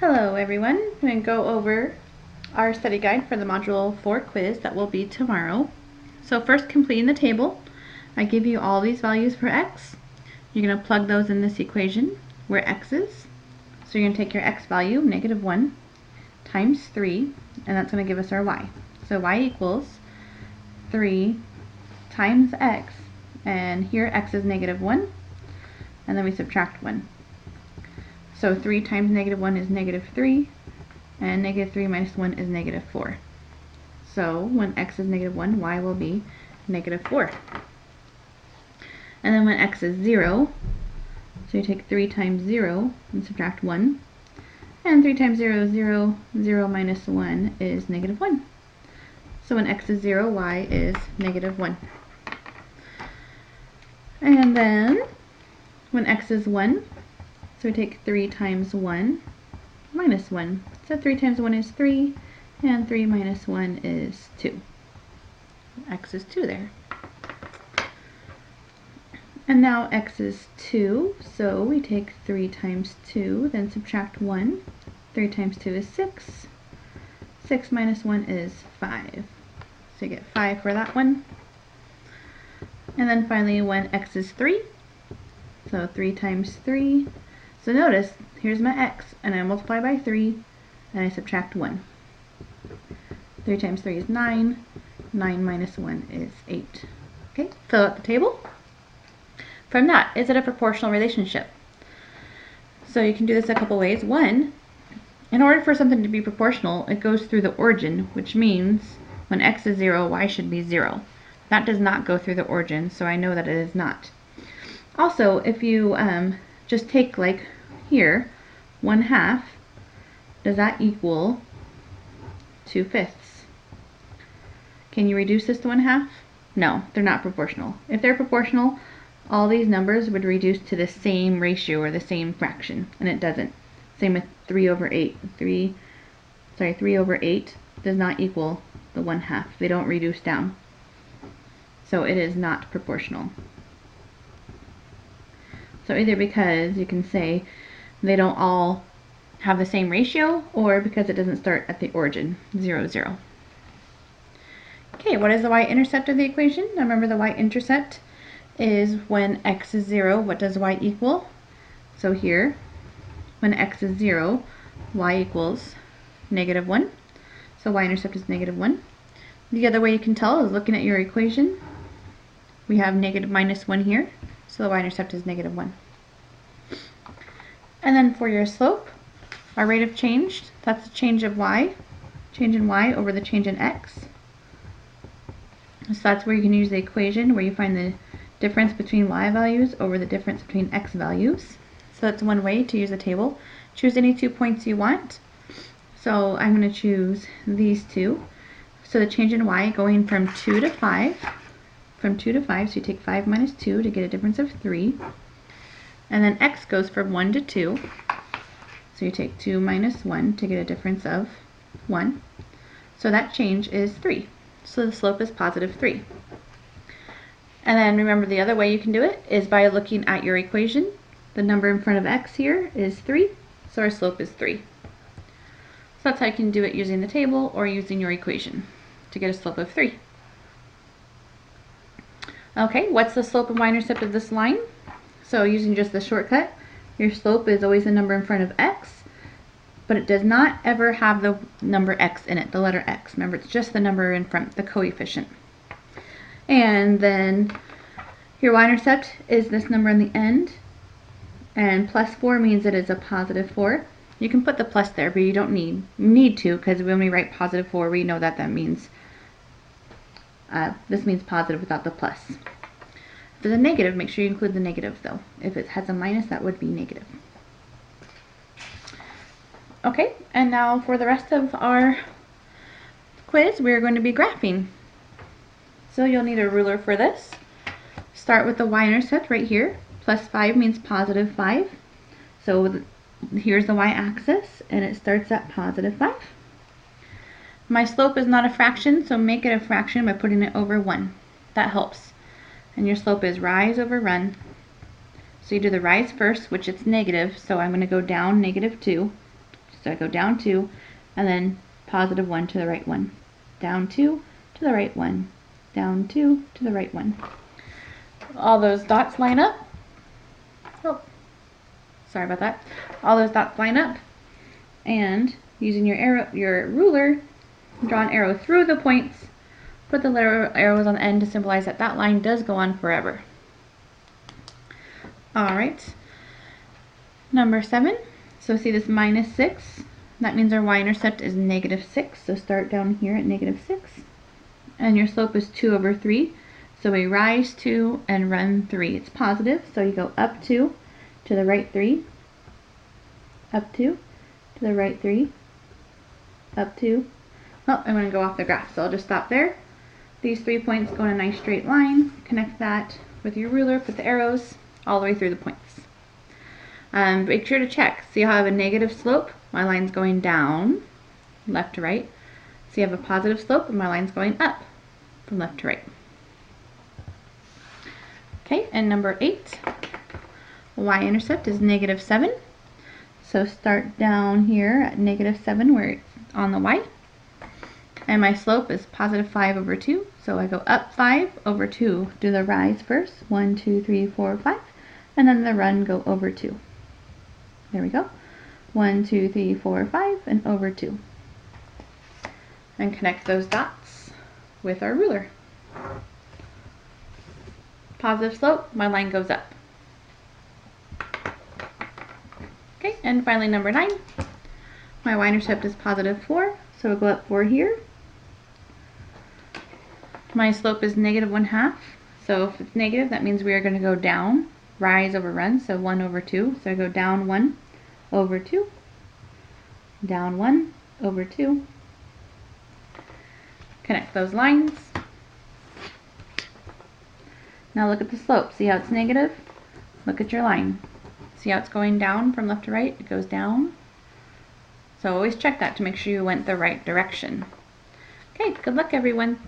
Hello everyone, I'm going to go over our study guide for the Module 4 quiz that will be tomorrow. So first, completing the table. I give you all these values for x. You're going to plug those in this equation where x is. So you're going to take your x value, -1, times 3, and that's going to give us our y. So y equals 3 times x, and here x is -1, and then we subtract 1. So 3 times -1 is -3, and -3 minus 1 is -4. So when x is -1, y will be -4. And then when x is 0, so you take 3 times 0 and subtract 1, and 3 times 0 is 0, 0 minus 1 is -1. So when x is 0, y is -1. And then when x is 1, so we take 3 times 1 minus 1. So 3 times 1 is 3, and 3 minus 1 is 2. X is 2 there. And now x is 2, so we take 3 times 2, then subtract 1. 3 times 2 is 6. 6 minus 1 is 5. So you get 5 for that one. And then finally when x is 3, so 3 times 3. So notice, here's my x, and I multiply by 3, and I subtract 1. 3 times 3 is 9. 9 minus 1 is 8. Okay, fill out the table. From that, is it a proportional relationship? So you can do this a couple ways. One, in order for something to be proportional, it goes through the origin, which means when x is 0, y should be 0. That does not go through the origin, so I know that it is not. Also, if you just take, like here, 1/2, does that equal 2/5? Can you reduce this to 1/2? No, they're not proportional. If they're proportional, all these numbers would reduce to the same ratio or the same fraction, and it doesn't. Same with 3/8. 3/8 does not equal the 1/2. They don't reduce down. So it is not proportional. So either because you can say they don't all have the same ratio, or because it doesn't start at the origin, 0, 0. Okay, what is the y-intercept of the equation? Now remember, the y-intercept is when x is 0, what does y equal? So here, when x is 0, y equals -1. So y-intercept is -1. The other way you can tell is looking at your equation. We have -1 here, so the y-intercept is -1. And then for your slope, our rate of change, that's the change of y, change in y over the change in x. So that's where you can use the equation where you find the difference between y values over the difference between x values. So that's one way to use the table. Choose any 2 points you want. So I'm going to choose these two. So the change in y going from 2 to 5, so you take 5 minus 2 to get a difference of 3. And then x goes from 1 to 2, so you take 2 minus 1 to get a difference of 1. So that change is 3. So the slope is +3. And then remember, the other way you can do it is by looking at your equation. The number in front of x here is 3, so our slope is 3. So that's how you can do it using the table or using your equation to get a slope of 3. Okay, what's the slope and y-intercept of this line? So using just the shortcut, your slope is always the number in front of x, but it does not ever have the number x in it, the letter x. Remember, it's just the number in front, the coefficient. And then your y-intercept is this number in the end, and +4 means it is a +4. You can put the plus there, but you don't need to, because when we write +4, we know that means this means positive without the plus. If there's a negative, make sure you include the negative though. If it has a minus, that would be negative. Okay, and now for the rest of our quiz, we're going to be graphing. So you'll need a ruler for this. Start with the y-intercept right here. +5 means +5. So here's the y-axis, and it starts at +5. My slope is not a fraction, so make it a fraction by putting it over 1. That helps. And your slope is rise over run. So you do the rise first, which it's negative, so I'm going to go down -2. So I go down 2, and then positive 1 to the right 1. Down 2 to the right 1. Down 2 to the right 1. All those dots line up. Oh, sorry about that. All those dots line up, and using your ruler, draw an arrow through the points. Put the arrows on the end to symbolize that that line does go on forever. Alright, number 7. So see this -6? That means our y-intercept is -6. So start down here at -6. And your slope is 2 over 3. So we rise 2 and run 3. It's positive, so you go up 2 to the right 3. Up 2 to the right 3. Up 2. Oh, I'm going to go off the graph, so I'll just stop there. These 3 points go in a nice straight line. Connect that with your ruler, put the arrows all the way through the points. Make sure to check. See how I have a negative slope? My line's going down, left to right. See I have a positive slope, and my line's going up from left to right. Okay, and number 8, y-intercept is -7. So start down here at -7 where it's on the y. And my slope is positive 5 over 2. So I go up 5 over 2. Do the rise first. 1, 2, 3, 4, 5. And then the run, go over 2. There we go. 1, 2, 3, 4, 5, and over 2. And connect those dots with our ruler. Positive slope, my line goes up. Okay, and finally number 9. My y-intercept is positive 4, so we'll go up 4 here. My slope is -1/2, so if it's negative, that means we are going to go down, rise over run, so 1 over 2. So I go down 1 over 2, down 1 over 2. Connect those lines. Now look at the slope. See how it's negative? Look at your line. See how it's going down from left to right? It goes down. So always check that to make sure you went the right direction. Okay, good luck everyone.